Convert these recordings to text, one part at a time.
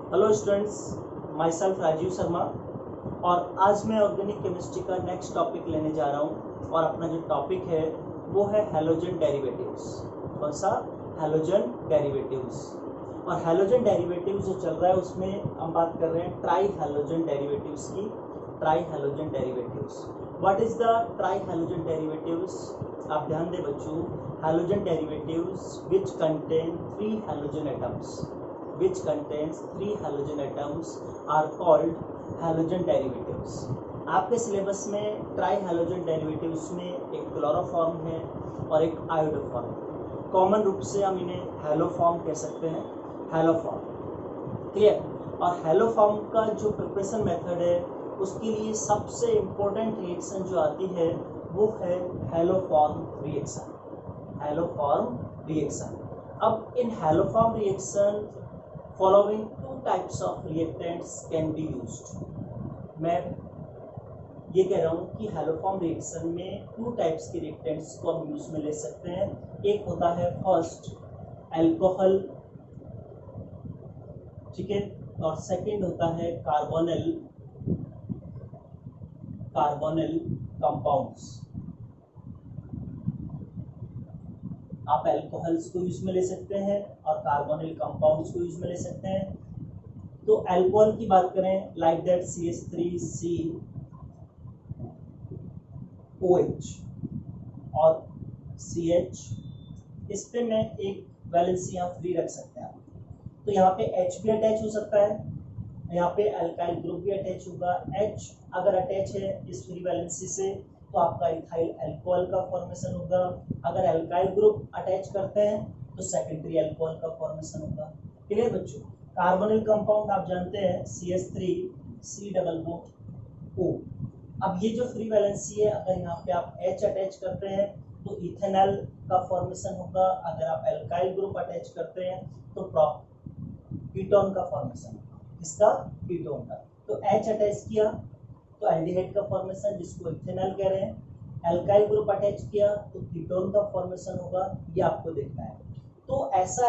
Hello students, myself Rajiv Sharma. और आज मैं ऑर्गेनिक केमिस्ट्री का नेक्स्ट टॉपिक लेने जा रहा हूँ और अपना जो टॉपिक है वो है हैलोजन डेरिवेटिव्स। कौन सा? Halogen derivatives. और हैलोजन डेरिवेटिव्स जो चल रहा है उसमें हम बात कर रहे हैं ट्राई हैलोजन डेरिवेटिव्स की। Try halogen derivatives, what is the try halogen derivatives? आप ध्यान दें बच्चों, halogen derivatives which contain 3 halogen atoms, which contains 3 halogen atoms are called halogen derivatives। आपके सिलेबस में ट्राई हैलोजन डेरिवेटिव्स में एक क्लोरोफॉर्म है और एक आयोडोफॉर्म। कॉमन रूप से हम इन्हें हैलोफॉर्म कह सकते हैं, हैलोफॉर्म। क्लियर? और हैलोफॉर्म का जो प्रिपरेशन मेथड है उसके लिए सबसे इम्पोर्टेंट रिएक्शन जो आती है वो है हैलोफॉर्म रिएक्शन। Haloform reaction. अब इन haloform reaction following 2 types of reactants can be used। मैं ये कह रहा हूँ कि हैलोफॉर्म रिएक्शन में 2 टाइप्स के रिएक्टेंट्स को हम यूज में ले सकते हैं। एक होता है फर्स्ट अल्कोहल, ठीक है, और सेकंड होता है कार्बोनिल कंपाउंड्स। आप अल्कोहल्स को यूज में ले सकते हैं और कार्बोनिल कंपाउंड्स को यूज में ले सकते हैं। तो अल्कोहल की बात करें, लाइक दैट CH3COH और CH, इस पे मैं एक वैलेंसी यहाँ फ्री रख सकते हैं। तो यहाँ पे H भी अटैच हो सकता है, यहाँ पे अल्काइल ग्रुप भी अटैच होगा। H अगर अटैच है इस फ्री वैलेंसी से तो आपका इथाइल अल्कोहल का फॉर्मेशन होगा। अगर अल्काइल ग्रुप अटैच करते हैं तो सेकेंडरी अल्कोहल का फॉर्मेशन होगा। क्लियर बच्चों? कार्बोनिल कंपाउंड आप जानते हैं CH3C O। अब ये जो फ्री वैलेंसी है, अगर यहाँ पे आप H अटैच करते हैं तो इथेनॉल का फॉर्मेशन होगा। अगर आप अल्काइल ग्रुप अटैच करते हैं तो कीटोन का फॉर्मेशन होगा। किसका? कीटोन का। तो H अटैच किया तो एल्डिहाइड का फॉर्मेशन, जिसको इथेनॉल कह रहे हैं। अल्काइल ग्रुप अटैच किया तो कीटोन का फॉर्मेशन होगा। ये आपको देखना है। तो ऐसा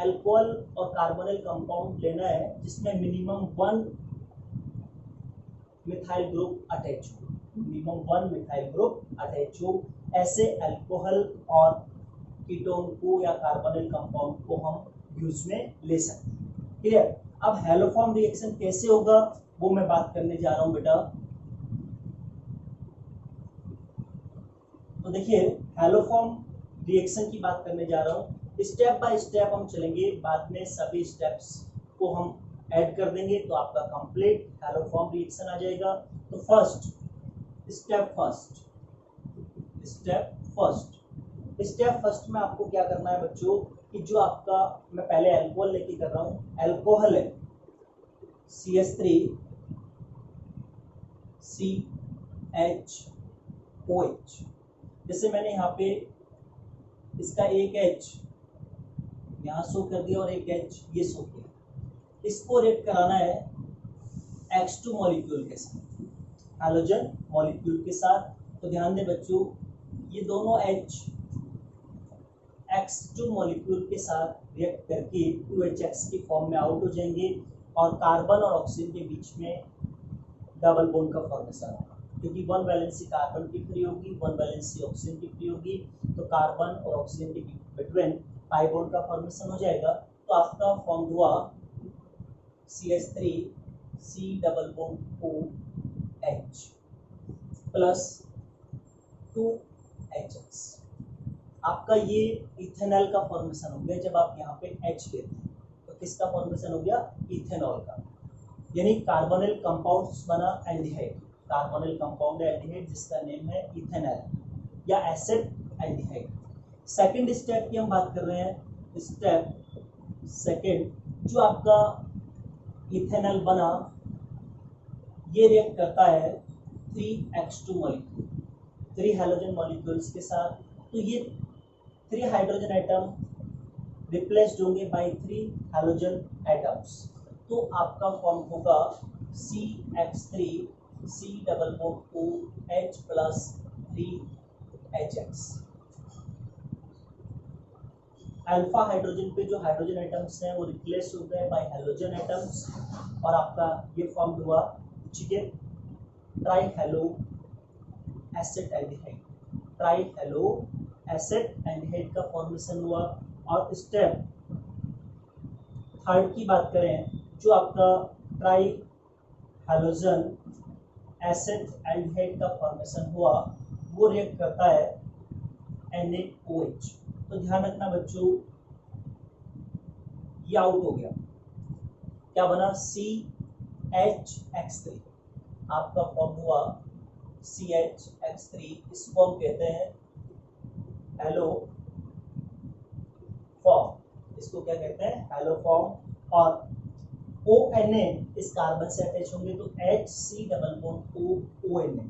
अल्कोहल और कार्बोनिल कंपाउंड लेना है जिसमें मिनिमम 1 मिथाइल ग्रुप अटैच हो, मिनिमम 1 मिथाइल ग्रुप अटैच हो। ऐसे अल्कोहल और कीटोन को या कार्बोनिल कंपाउंड को हम यूज में ले सकते हैं। क्लियर? अब हैलोफॉर्म रिएक्शन कैसे होगा वो मैं बात करने जा रहा हूं बेटा। तो देखिए, हैलोफॉर्म रिएक्शन की बात करने जा रहा हूँ। स्टेप बाय स्टेप हम चलेंगे, बाद में सभी स्टेप्स को हम ऐड कर देंगे तो आपका कंप्लीट हैलोफॉर्म रिएक्शन आ जाएगा। तो स्टेप फर्स्ट में आपको क्या करना है बच्चों कि जो आपका, मैं पहले अल्कोहल लेके कर रहा हूँ। अल्कोहल है CH3CHOH। जैसे मैंने यहाँ पे इसका एक H यहाँ शो कर दिया और एक H ये शो किया। इसको रिएक्ट कराना है X2 मॉलिक्यूल के साथ, हैलोजन मॉलिक्यूल के साथ। तो ध्यान दें बच्चों, ये दोनों H X2 मॉलिक्यूल के साथ रिएक्ट करके 2HX की फॉर्म में आउट हो जाएंगे और कार्बन और ऑक्सीजन के बीच में डबल बॉन्ड का फॉर्मेशन होगा, क्योंकि 1 वैलेंसी कार्बन की फ्री होगी, 1 वैलेंसी ऑक्सीजन की फ्री होगी। तो कार्बन और ऑक्सीजन के बिटवीन पाई बॉन्ड का फॉर्मेशन हो जाएगा। तो आपका फॉर्म हुआ CH3COOH प्लस 2HX। आपका ये इथेनॉल का फॉर्मेशन हो गया। जब आप यहाँ पे H लेते हैं तो किसका फॉर्मेशन हो गया? इथेनॉल का। यानी कार्बोनिल कंपाउंड्स बना एल्डिहाइड, कार्बोनिल कंपाउंड एल्डिहाइड जिसका नेम है इथेनॉल या एसिड एल्डिहाइड। सेकंड स्टेप की हम बात कर रहे हैं। स्टेप सेकंड, जो आपका इथेनॉल बना ये रिएक्ट करता है 3X2 मॉलिक्यूल, 3 हैलोजन मॉलिक्यूल्स के साथ। तो ये 3 हाइड्रोजन एटम रिप्लेस्ड होंगे बाय 3 हैलोजन एटम्स। तो आपका फॉर्म होगा CH3COOH plus 3HX। Alpha hydrogen पे जो हाइड्रोजन एटम्स हैं वो रिप्लेस हो गए बाय हैलोजन एटम्स और आपका ये फॉर्म हुआ, ठीक है, try hello acid aldehyde, try hello acid aldehyde का फॉर्मेशन हुआ। और स्टेप थर्ड की बात करें, जो आपका ट्राई हेलोजन एसिड एल्डिहाइड का फॉर्मेशन हुआ वो रिएक्ट करता है NaOH। तो ध्यान रखना बच्चों, ये आउट हो गया, क्या बना, CHX3, आपका फॉर्म हुआ CHX3। इस फॉर्म कहते हैं हेलो फॉर्म, इसको क्या कहते हैं, हेलो फॉर्म। और ONA इस कार्बन से अटैच होंगे तो HC double bond ONA,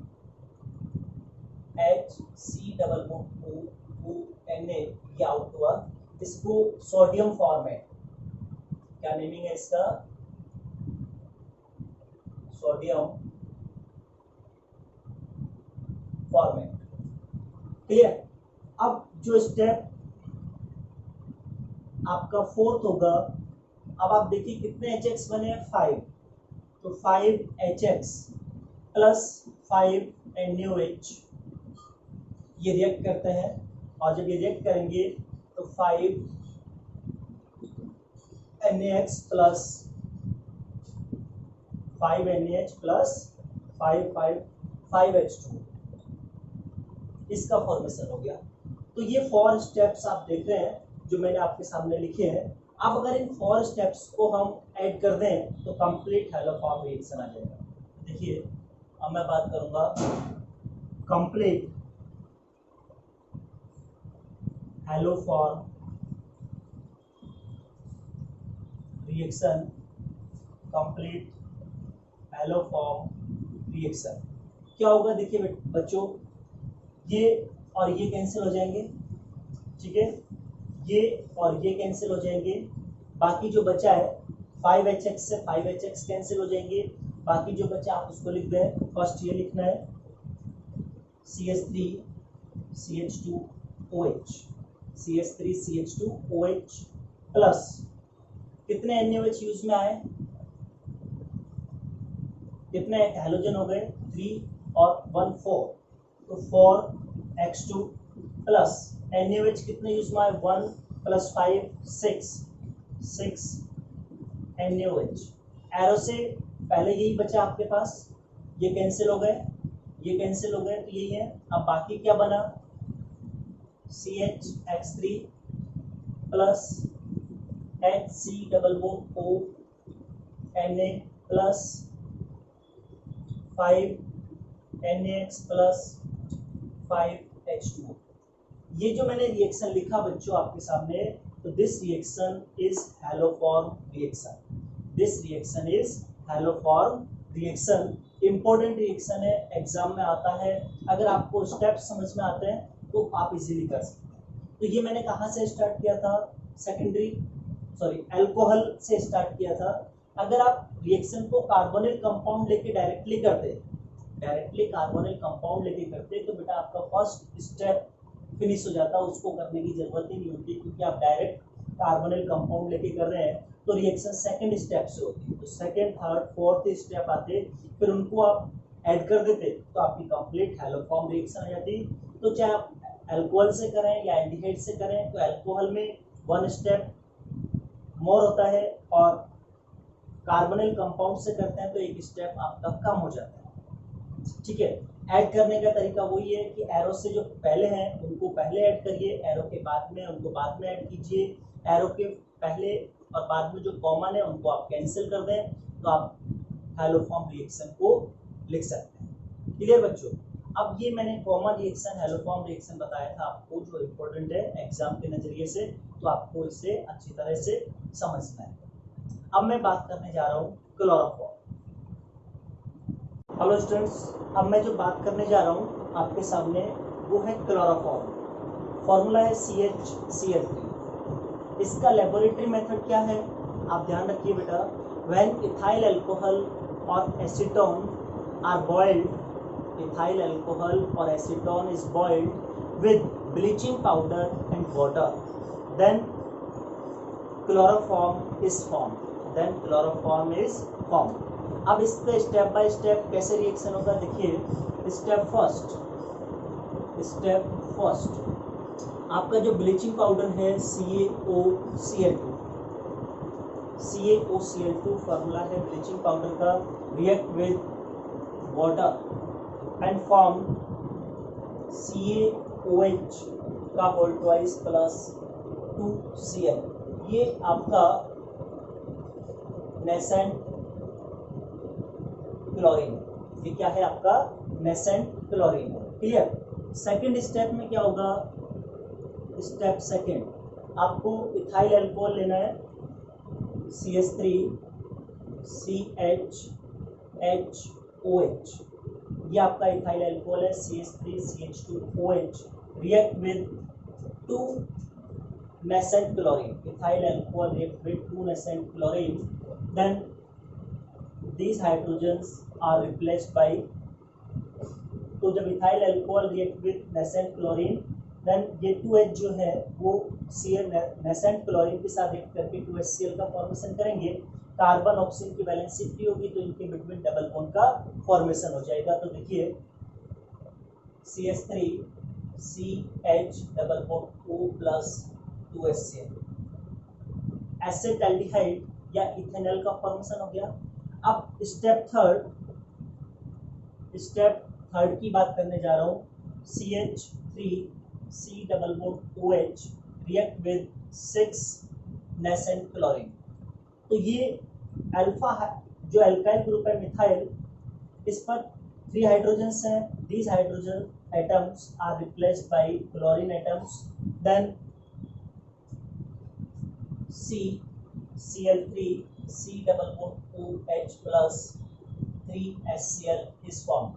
HC double bond ONA, ये आउट हुआ। इसको सोडियम फॉर्मेट, क्या नेमिंग है इसका, सोडियम फॉर्मेट, क्लियर। अब जो स्टेप आपका फोर्थ होगा, अब आप देखिए कितने HX बने हैं, 5, तो 5HX प्लस 5NaOH ये रिएक्ट करते हैं। और जब ये रिएक्ट करेंगे तो 5NaH plus 5NaH plus 5H2 इसका फॉर्मेशन हो गया। तो ये 4 स्टेप्स आप देख रहे हैं जो मैंने आपके सामने लिखे हैं। अब अगर इन 4 स्टेप्स को हम ऐड कर दें तो कंप्लीट हैलोफॉर्म रिएक्शन आ जाएगा। देखिए अब मैं बात करूंगा complete haloform reaction, complete haloform reaction क्या होगा। देखिए बच्चों, ये और ये कैंसिल हो जाएंगे, ठीक है, ये और ये कैंसिल हो जाएंगे, बाकी जो बचा है 5HX से 5HX कैंसिल हो जाएंगे, बाकी जो बचा आप उसको लिख दें। फर्स्ट ये लिखना है CH3CH2OH, CH3CH2OH प्लस कितने NaOH यूज में आए, कितने हैलोजन हो गए, 3 और 1 4, तो 4X2 प्लस NaOH कितने यूज में आए, 1 प्लस 5 6 NaOH। एरो से पहले यही बचा आपके पास, ये कैंसिल हो गए, ये कैंसिल हो गए, तो यही है। अब बाकी क्या बना, CHX3 plus HC double bond ONA plus 5NaX plus 5H2। ये जो मैंने रिएक्शन लिखा बच्चों आपके सामने, तो this reaction is haloform reaction, this reaction is haloform reaction. Important reaction है, एग्जाम में आता है। अगर आपको स्टेप समझ में आते हैं तो आप इजीली कर सकते हैं। तो ये मैंने कहाँ से स्टार्ट किया था, अल्कोहल से स्टार्ट किया था। अगर आप रिएक्शन को कार्बोनिल कंपाउंड लेके डायरेक्टली करते, डायरेक्टली कार्बोनिल कंपाउंड लेके करते, तो बेटा आपका फर्स्ट स्टेप फिनिश हो जाता, उसको करने की जरूरत ही नहीं होती, क्योंकि आप डायरेक्ट कार्बोनिल कंपाउंड लेके कर रहे हैं। तो रिएक्शन सेकंड स्टेप से होती है, तो सेकंड थर्ड फोर्थ स्टेप आते, फिर उनको आप ऐड कर देते तो आपकी कंप्लीट हैलोफॉर्म रिएक्शन आ जाती। तो चाहे आप अल्कोहल से करें या एल्डिहाइड से करें, तो अल्कोहल में 1 स्टेप मोर होता है और कार्बोनिल कंपाउंड से करते हैं तो 1 स्टेप आपका कम हो जाता है, ठीक है। ऐड करने का तरीका वही है कि एरो से जो पहले हैं उनको पहले ऐड करिए, एरो के बाद में उनको बाद में ऐड कीजिए, एरो के पहले और बाद में जो कॉमन है उनको आप कैंसिल कर दें, तो आप हैलोफॉर्म रिएक्शन को लिख सकते हैं। क्लियर बच्चों। अब ये मैंने कॉमन रिएक्शन हैलोफॉर्म रिएक्शन बताया था आपको, जो इम्पोर्टेंट है एग्जाम के नजरिए से, तो आपको इसे अच्छी तरह से समझना है। अब मैं बात करने जा रहा हूँ क्लोरोफॉर्म। हेलो स्टूडेंट्स, अब मैं जो बात करने जा रहा हूँ आपके सामने वो है क्लोरोफॉर्म। फॉर्मूला है CHCl3। इसका लेबोरेटरी मेथड क्या है आप ध्यान रखिए बेटा। व्हेन इथाइल अल्कोहल और acetone are boiled, ethyl alcohol और acetone is boiled with bleaching powder and water, then chloroform is form, then chloroform is form. अब इसका स्टेप बाय स्टेप कैसे रिएक्शन होगा देखिए। स्टेप फर्स्ट आपका जो ब्लीचिंग पाउडर है CaOCl2 फार्मूला है ब्लीचिंग पाउडर का, react with water and form CaOH का होल ट्वाइस प्लस 2Cl। ये आपका नेसेंट क्लोरीन, ये क्या है आपका nascent chlorine. Clear. Second step में क्या होगा, स्टेप सेकंड आपको इथाइल अल्कोहल लेना है CH3CHHOH, ये आपका इथाइल अल्कोहल है CH3CH2OH, react with 2 nascent chlorine, ethyl alcohol react with 2 nascent chlorine, then these hydrogens are replaced by, तो जब ethyl alcohol react with nascent chlorine, then ये 2H जो है वो नेसेंट क्लोरीन के साथ रिएक्ट करके 2HCl का फॉर्मेशन करेंगे। कार्बन ऑक्सीजन की वैलेंसी फ्री होगी तो इनके बिटवीन डबल बॉन्ड का फॉर्मेशन हो जाएगा। तो देखिए CH3CH_O प्लस 2HCl, एसिटाल्डिहाइड या इथेनॉल का फॉर्मेशन हो गया। अब स्टेप थर्ड की बात करने जा रहा हूँ। CH3C_OH react with 6 nascent chlorine. तो ये अल्फा जो अल्काइल ग्रुप है मिथाइल, इस पर 3 हाइड्रोजन्स हैं। These hydrogen atoms are replaced by chlorine atoms, then CCl3C_OH plus 3HCl is formed.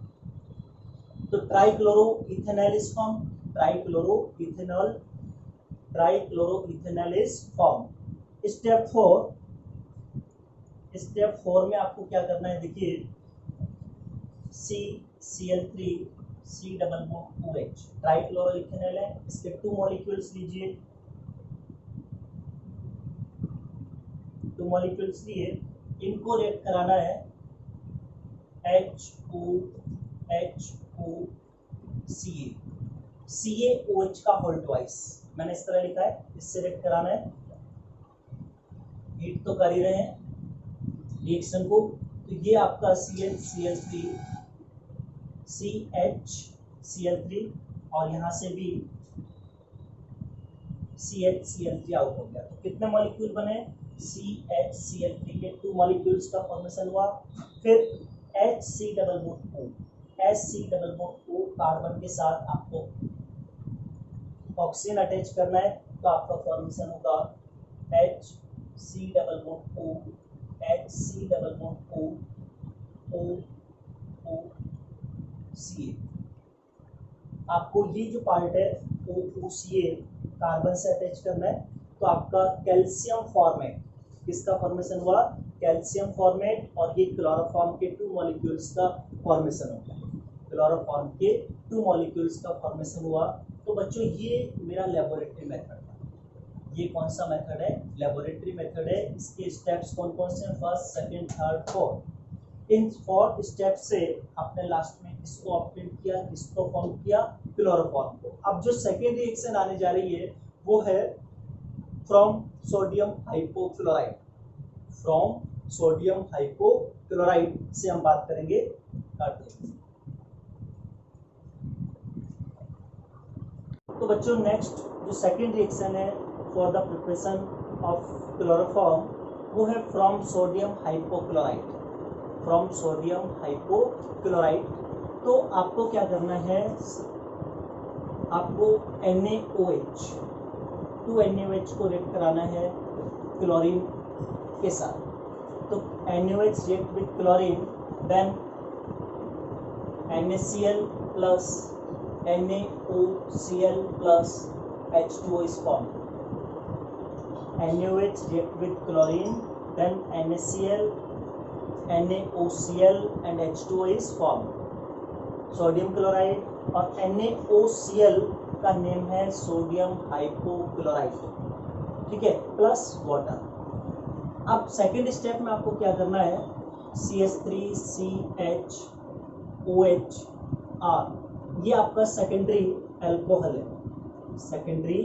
तो trichloroethanol is form, trichloroethanol is form. Step 4 में आपको क्या करना है देखिए, CCl3C_OH ट्राइक्लोरोइथेनॉल है, इसके 2 मॉलिक्यूल्स लीजिए, 2 मॉलिक्यूल्स लिए इनको रिएक्ट कराना है CaOH का होल ट्वाइस, मैंने इस तरह लिखा है, इससे रिएक्ट कराना है। हीट तो कर ही रहे हैं रिएक्शन को, तो ये आपका CHCl3 और यहाँ से भी CHCl3 आउट हो गया। तो कितने मॉलिक्यूल बने, CHCl3 के 2 मॉलिक्यूल्स का फॉर्मेशन हुआ। फिर HC_O कार्बन के साथ आपको ऑक्सीजन अटैच करना है, तो आपका फॉर्मेशन होगा HC_OCA। आपको ये जो पार्ट है OCA कार्बन से अटैच करना है, तो आपका कैल्शियम फॉर्मेट, किसका फॉर्मेशन हुआ, कैल्शियम फॉर्मेट, और ये क्लोरोफॉर्म के 2 मॉलिक्यूल्स का फॉर्मेशन हो गया, क्लोरोफॉर्म के 2 मॉलिक्यूल्स का फॉर्मेशन हुआ। तो बच्चों ये मेरा लेबोरेटरी मेथड है। ये कौन सा मेथड है, लेबोरेटरी मेथड है। इसके स्टेप्स कौन कौन से हैं, फर्स्ट, सेकंड, थर्ड, फोर्थ। इन 4 स्टेप से आपने लास्ट में इसको ऑब्टेन किया, इसको फॉर्म किया, क्लोरोफॉर्म को। अब जो सेकेंड रिएक्शन आने जा रही है वो है फ्रॉम सोडियम हाइपोक्लोराइड, से हम बात करेंगे। तो बच्चों नेक्स्ट जो सेकेंड रिएक्शन है for the preparation of chloroform वो है फ्रॉम सोडियम हाइपोक्लोराइड, तो आपको क्या करना है, आपको NaOH 2 NaOH को रिएक्ट कराना है क्लोरीन के साथ। तो NaOH react with chlorine, then NaCl plus NaOCl plus H2O is formed. NaOH react with chlorine, then NaCl, NaOCl and H2O is formed. Sodium chloride, और NaOCl का नेम है sodium hypochloride. ठीक है, प्लस वाटर। अब second step में आपको क्या करना है, CH3CHOHR, ये आपका सेकेंडरी एल्कोहल है, सेकेंडरी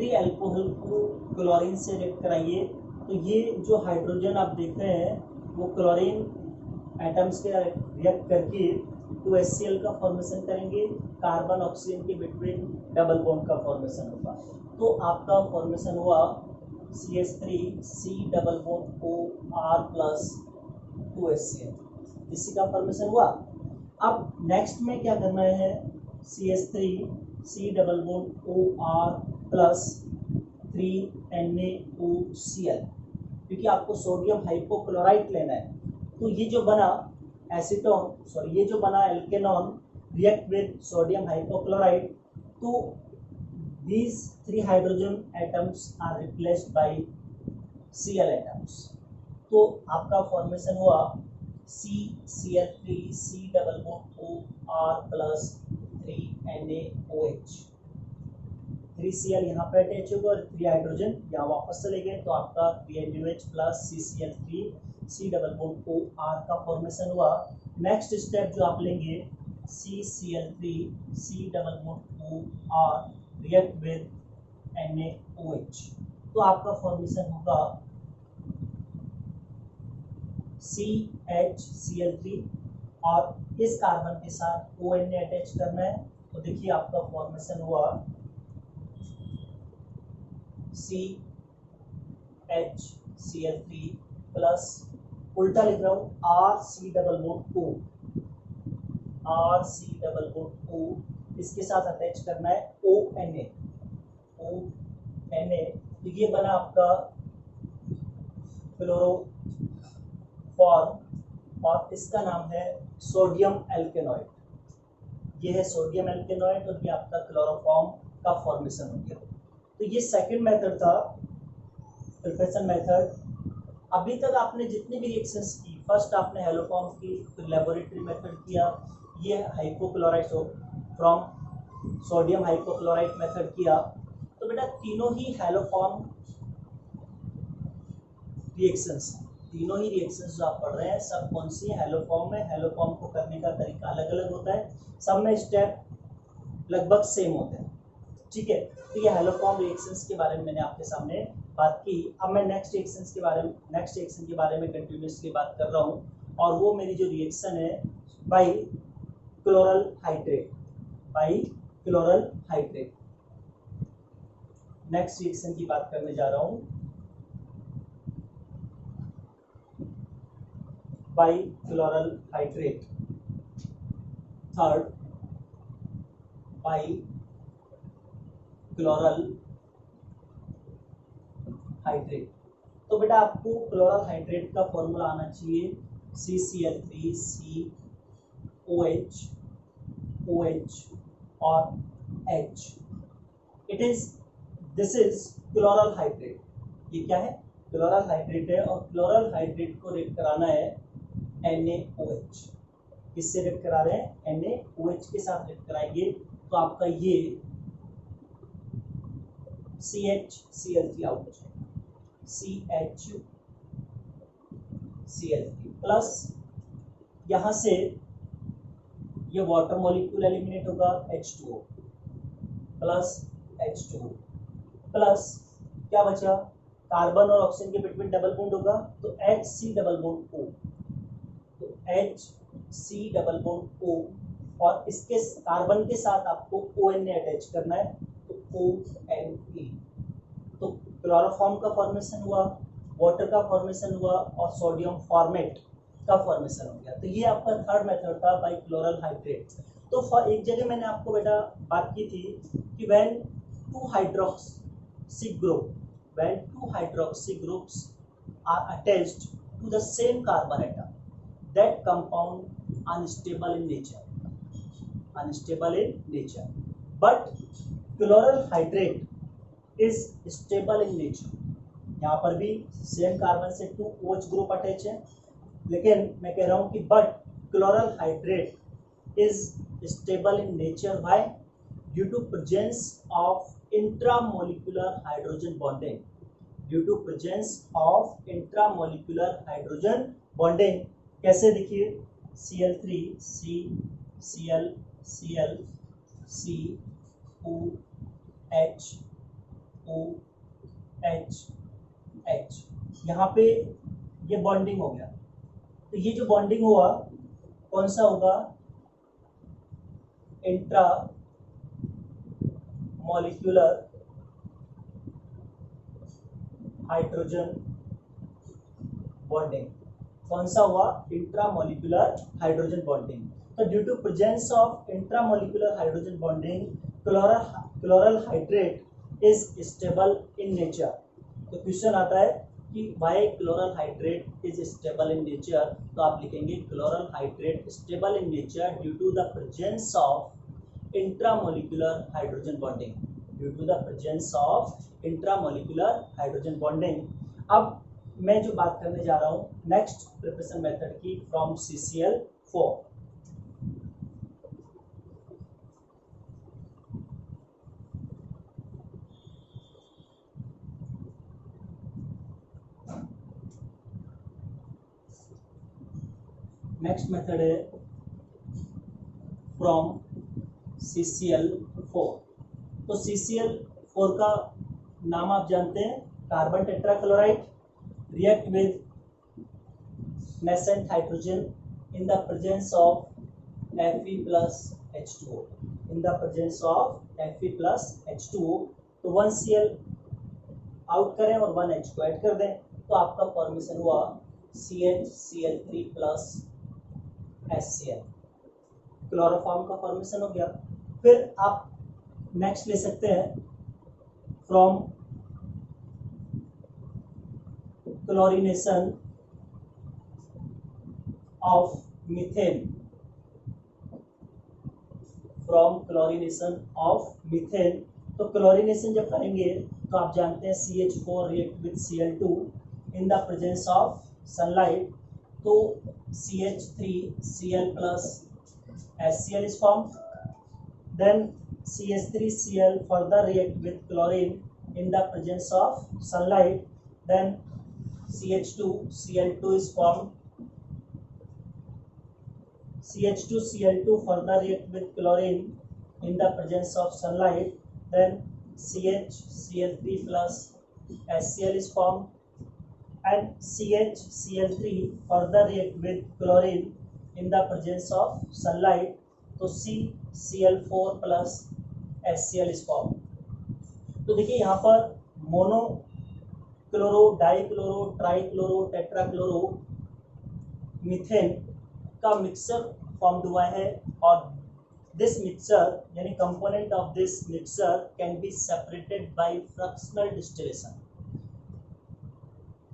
एल्कोहल को क्लोरीन से रिएक्ट कराइए, तो ये जो हाइड्रोजन आप देख रहे हैं वो क्लोरीन एटम्स के रिएक्ट करके 2HCl का फॉर्मेशन करेंगे, कार्बन ऑक्सीजन के बिटवीन डबल बॉन्ड का फॉर्मेशन होगा, तो आपका फॉर्मेशन हुआ CH3C+OR प्लस 2HCl, इसी का फॉर्मेशन हुआ। अब नेक्स्ट में क्या करना है, CH3C+OR प्लस 3NaOCl, क्योंकि आपको सोडियम हाइपोक्लोराइट लेना है, तो ये जो बना एल्केनॉन रिएक्ट विद सोडियम हाइपोक्लोराइट, तो these 3 hydrogen atoms are replaced by Cl atoms, तो आपका फॉर्मेशन हुआ CCl3C+OR प्लस 3NaOH, 3Cl यहाँ पे अटैच होगा और 3 हाइड्रोजन यहाँ वापस चले गए, तो आपका 3NaOH प्लस CCl3C+OR का फॉर्मेशन हुआ। नेक्स्ट स्टेप जो आप लेंगे, CCl3C+OR रिएक्ट विद NaOH, तो आपका फॉर्मेशन होगा CHCl3 और इस कार्बन के साथ ONA अटैच करना है, तो देखिए आपका फॉर्मेशन हुआ CHCl3 प्लस, उल्टा लिख रहा हूँ, RC+O, इसके साथ अटैच करना है ONA, तो ये बना आपका क्लोरोफॉर्म और इसका नाम है सोडियम एल्केनॉइड, ये है सोडियम एल्केनॉइड और ये आपका क्लोरोफॉर्म का फॉर्मेशन हो गया। तो ये सेकंड मेथड था, प्रिपरेशन मेथड। अभी तक आपने जितनी भी रिएक्शंस की, फर्स्ट आपने हेलोफॉर्म की, फिर लेबोरेटरी मेथड किया, ये hypochloride from sodium hypochloride method किया, तो बेटा तीनों ही हेलोफॉर्म रिएक्शंस, तीनों ही रिएक्शंस जो आप पढ़ रहे हैं सब कौन सी हेलोफॉर्म में, हेलोफॉर्म को करने का तरीका अलग अलग होता है, सब में स्टेप लगभग सेम होते हैं, ठीक है। तो ये हेलोफॉर्म रिएक्शंस के बारे में मैंने आपके सामने बात की। अब मैं नेक्स्ट रिएक्शन के बारे में कंटिन्यूसली बात कर रहा हूँ, और वो मेरी जो रिएक्शन है by chloral hydrate, next reaction की बात करने जा रहा हूँ, by chloral hydrate, third by chloral hydrate. तो बेटा आपको क्लोरल हाइड्रेट का फॉर्मूला आना चाहिए CCl3COH और H, this is chloral hydrate, ये क्या है, क्लोरल हाइड्रेट है, और क्लोरल हाइड्रेट को रिएक्ट कराना है NaOH, किससे रिएक्ट करा रहे हैं, NaOH के साथ रिएक्ट कराएंगे, तो आपका ये CHCl3 आउट हो जाएगा, CHCl3 प्लस यहाँ से ये वाटर मॉलिक्यूल एलिमिनेट होगा, H2O प्लस क्या बचा, कार्बन और ऑक्सीजन के बिटवीन डबल बॉन्ड होगा, तो HC+O, तो HC+O और इसके कार्बन के साथ आपको ONA अटैच करना है, तो ONA, तो क्लोरोफॉर्म का फॉर्मेशन हुआ, वाटर का फॉर्मेशन हुआ और सोडियम फॉर्मेट का फॉर्मेशन हो गया। तो ये आपका थर्ड मेथड था बाई क्लोरल हाइड्रेट। तो एक जगह मैंने आपको बेटा बात की थी कि when two hydroxy groups are attached to the same carbon atom, that compound unstable in nature, but chloral hydrate is stable in nature। यहाँ पर भी सेम कार्बन से 2 OH ग्रुप अटैच है, लेकिन मैं कह रहा हूँ कि but chloral hydrate is stable in nature, why, due to presence of intramolecular hydrogen bonding, due to presence of intramolecular hydrogen bonding. कैसे देखिए, Cl3 C Cl Cl C O H O H H, यहाँ पे ये bonding हो गया। तो ये जो बॉन्डिंग हुआ कौन सा होगा, इंट्रा मॉलिक्यूलर हाइड्रोजन बॉन्डिंग। कौन सा हुआ, इंट्रामोलिकुलर हाइड्रोजन बॉन्डिंग। तो due to presence of intramolecular hydrogen bonding chloral hydrate is stable in nature. तो क्वेश्चन आता है कि why chloral hydrate is stable in nature, तो आप लिखेंगे chloral hydrate stable in nature due to the presence of intramolecular hydrogen bonding, due to the presence of intramolecular hydrogen bonding. अब मैं जो बात करने जा रहा हूँ नेक्स्ट प्रिपरेशन मेथड की, फ्रॉम CCl4। नेक्स्ट मेथड है फ्रॉम CCl4। तो CCl4 का नाम आप जानते हैं, carbon tetrachloride react with nascent hydrogen in the presence of Fe plus H2O, in the presence of Fe plus H2O। तो 1Cl आउट करें और 1H को ऐड कर दें, तो आपका फॉर्मेशन हुआ CHCl3 प्लस HCl, क्लोरोफॉर्म का फॉर्मेशन हो गया। फिर आप नेक्स्ट ले सकते हैं from chlorination of methane, from chlorination of methane. तो क्लोरीनेशन जब करेंगे तो आप जानते हैं CH4 react with Cl2 in the presence of sunlight, तो CH3Cl plus HCl is formed, then CH3Cl further react with chlorine in the presence of sunlight, then CH2Cl2 is formed, CH2Cl2 further react with chlorine in the presence of sunlight, then CHCl3 plus HCl is formed, and CHCl3 further react with chlorine in the presence of sunlight, तो CCl4 plus HCl is formed। तो देखिए यहाँ पर mono chloro, dichloro, trichloro, टेट्राक्लोरो methane का mixture form हुआ है, और this mixture यानी component of this mixture can be separated by fractional distillation.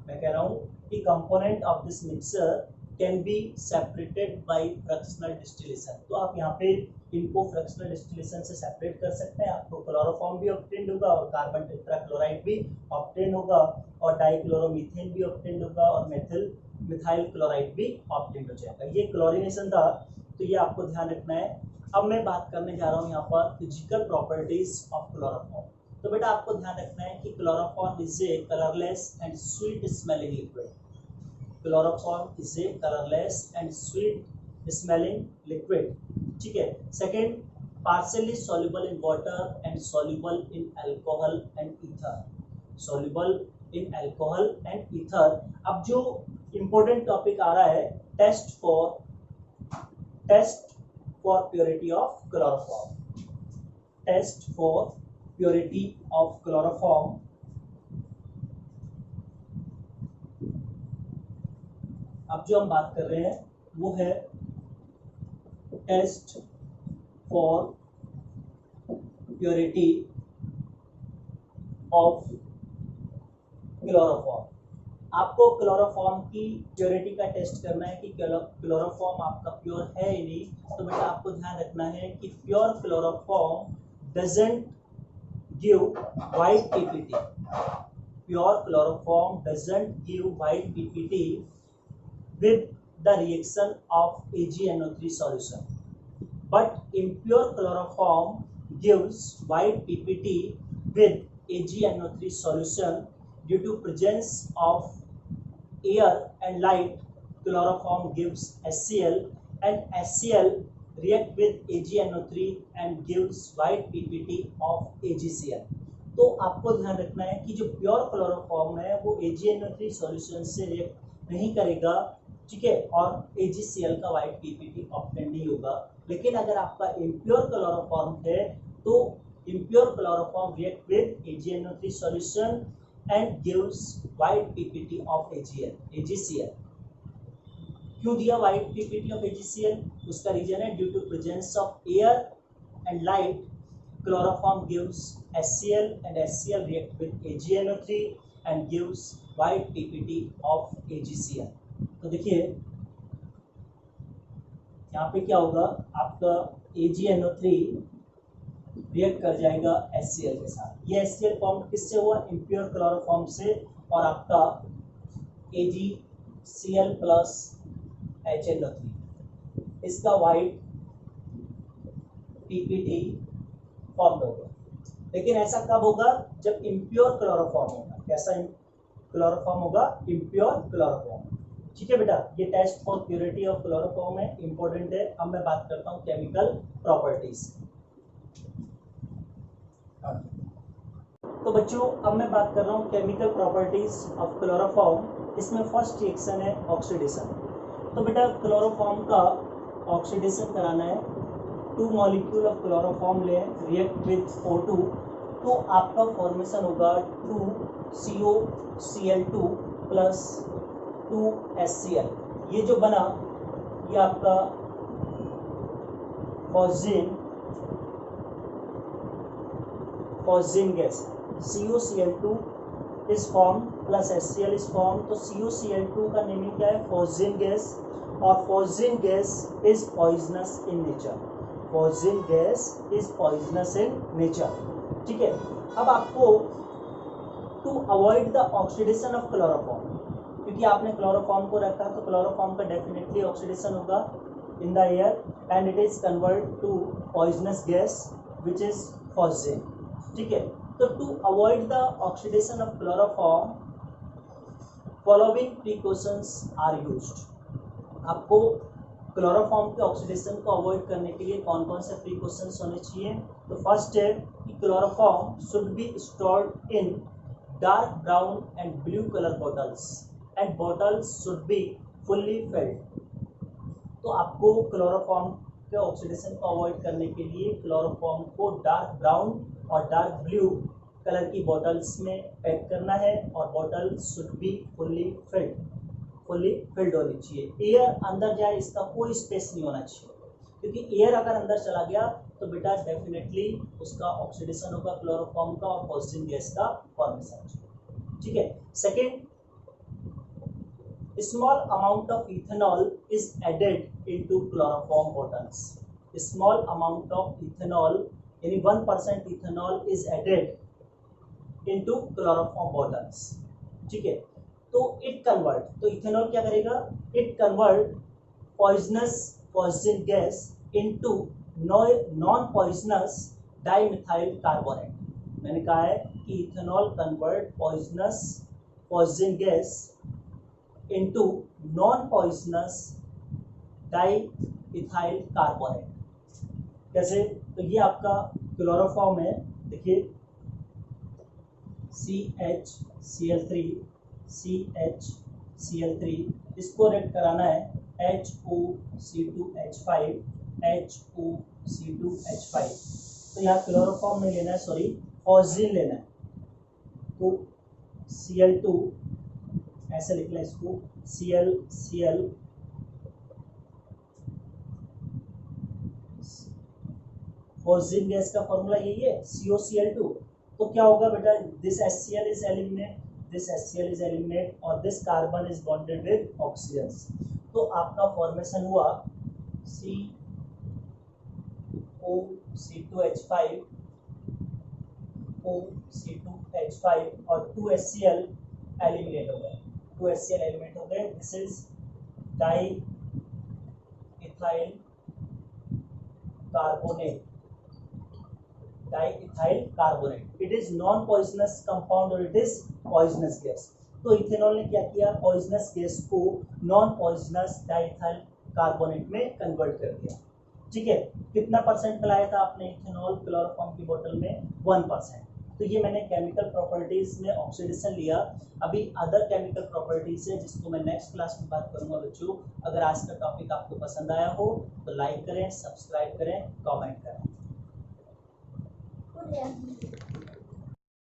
मैं कह रहा हूँ कि component of this mixture can be separated by fractional distillation. तो आप यहाँ पे इनको फ्रैक्शनल डिस्टिलेशन से सेपरेट कर सकते हैं, आपको क्लोरोफॉर्म भी ऑब्टेन्ड होगा और कार्बन टेट्राक्लोराइड भी ऑब्टेन्ड होगा और डाइक्लोरोमीथेन भी ऑब्टेन्ड होगा और मिथाइल क्लोराइड भी ऑब्टेन्ड हो जाएगा। ये क्लोरीनेशन था, तो ये आपको ध्यान रखना है। अब मैं बात करने जा रहा हूँ यहाँ पर फिजिकल प्रॉपर्टीज ऑफ क्लोरोफॉर्म। तो बेटा आपको ध्यान रखना है कि chloroform is a colourless and sweet smelling liquid. Chloroform is a colourless and sweet smelling liquid, ठीक है। Second, partially soluble in water and soluble in alcohol and ether, soluble in alcohol and ether. अब जो important topic आ रहा है, test for purity of chloroform, test for purity of chloroform. अब जो हम बात कर रहे हैं वो है test for purity of chloroform. आपको क्लोरोफॉर्म की प्योरिटी का टेस्ट करना है कि क्लोरोफॉर्म आपका प्योर है या नहीं। तो बेटा आपको ध्यान रखना है कि pure chloroform doesn't give white PPT, pure chloroform doesn't give white PPT with the reaction of AgNO3 solution, but impure chloroform gives white PPT with AgNO3 solution due to presence of air and light, chloroform gives HCl and HCl react with AgNO3 and gives white PPT of AgCl. तो आपको ध्यान रखना है कि जो pure chloroform है वो AgNO3 solution से रिएक्ट नहीं करेगा, ठीक है, और AgCl का व्हाइट पीपीटी ऑब्टेन नहीं होगा। लेकिन अगर आपका इम्प्योर क्लोरोफॉर्म है तो impure chloroform react with AgNO3 solution and gives white PPT of AgCl। क्यों दिया व्हाइट पीपीटी ऑफ AgCl? उसका रीजन है due to presence of air and light, chloroform gives HCl and HCl react with AgNO3 and gives white PPT of AgCl। तो देखिए यहाँ पे क्या होगा, आपका AgNO3 रिएक्ट कर जाएगा HCl के साथ। ये HCl फॉर्म किससे हुआ? इम्प्योर क्लोरोफॉर्म से, और आपका AgCl प्लस HNO3 इसका व्हाइट पीपीटी फॉर्म होगा। लेकिन ऐसा कब होगा? जब इम्प्योर क्लोरोफॉर्म होगा। कैसा क्लोरोफॉर्म होगा? Impure chloroform. ठीक है बेटा, ये test for purity of chloroform है, इंपॉर्टेंट है। अब मैं बात करता हूँ केमिकल प्रॉपर्टीज। तो बच्चों अब मैं बात कर रहा हूँ केमिकल प्रॉपर्टीज ऑफ क्लोरोफॉर्म। इसमें फर्स्ट रिएक्शन है ऑक्सीडेशन। तो बेटा क्लोरोफॉर्म का ऑक्सीडेशन कराना है, 2 मॉलिक्यूल ऑफ क्लोरोफॉर्म ले रिएक्ट विथ O2, तो आपका फॉर्मेशन होगा 2COCl2 प्लस 2HCl। ये जो बना ये आपका phosgene gas, COCl2 is form plus HCl is form. तो COCl2 का नेमिंग क्या है? Phosgene gas. और phosgene gas is poisonous in nature. Poison gas is poisonous in nature. ठीक है, अब आपको to avoid the oxidation of chloroform, क्योंकि आपने क्लोरोफॉर्म को रखा तो क्लोरोफॉर्म का डेफिनेटली ऑक्सीडेशन होगा in the air and it is convert to poisonous gas which is phosgene. ठीक है, तो to avoid the oxidation of chloroform following precautions are used. आपको क्लोरोफॉर्म के ऑक्सीडेशन को अवॉइड करने के लिए कौन कौन से प्रिकॉशंस होने चाहिए? तो फर्स्ट है कि chloroform should be stored in dark brown and blue colour bottles and bottles should be fully filled. तो आपको क्लोरोफॉर्म के ऑक्सीडेशन को अवॉइड करने के लिए क्लोरोफॉर्म को डार्क ब्राउन और डार्क ब्लू कलर की बॉटल्स में पैक करना है और bottle should be fully filled होनी चाहिए। एयर अंदर जाए इसका कोई स्पेस नहीं होना चाहिए, क्योंकि एयर अगर अंदर चला गया तो बेटा डेफिनेटली उसका ऑक्सीडेशन होगा क्लोरोफॉर्म का और पॉजिटिव गैस का फॉर्मेशन। ठीक है, second, small amount of ethanol is added into chloroform bottles. Small amount of ethanol यानी 1% ethanol is added into chloroform bottles. ठीक है, तो इट कन्वर्ट, तो इथेनॉल क्या करेगा? It convert poison gas into non poisonous dimethyl carbonate. मैंने कहा है कि ethanol convert poison gas into non poisonous dimethyl carbonate. कैसे? तो ये आपका क्लोरोफॉर्म है, देखिए CHCl3 इसको रेड कराना है HOC2H5 HOC2H5। तो यहाँ क्लोरोफॉर्म में लेना है, सॉरी फॉस्जिन लेना है। तो Cl2 ऐसे लिखना है इसको, Cl फॉस्जिन गैस का फॉर्मूला यही है COCl2। तो क्या होगा बेटा? दिस HCl इज एलिमिनेट और this carbon is bonded with oxygen. तो आपका फॉर्मेशन हुआ COC2H5 और 2HCl एलिमिनेट हो गए। This is diethyl diethyl carbonate. It is non poisonous compound और इट इज पॉइजनस गैस। तो इथेनॉल ने क्या किया, पॉइजनस गैस को नॉन पॉइजनस डाइइथाइल कार्बोनेट में कन्वर्ट कर दिया। ठीक है, कितना परसेंट मिलाया था आपने इथेनॉल क्लोरोफॉर्म की बोतल में, 1%। तो ये मैंने केमिकल प्रॉपर्टीज में ऑक्सीडेशन लिया। अभी अदर केमिकल प्रॉपर्टीज है जिसको मैं नेक्स्ट क्लास में बात करूंगा बच्चों। अगर आज का टॉपिक आपको पसंद आया हो तो लाइक करें, सब्सक्राइब करें, कमेंट करें।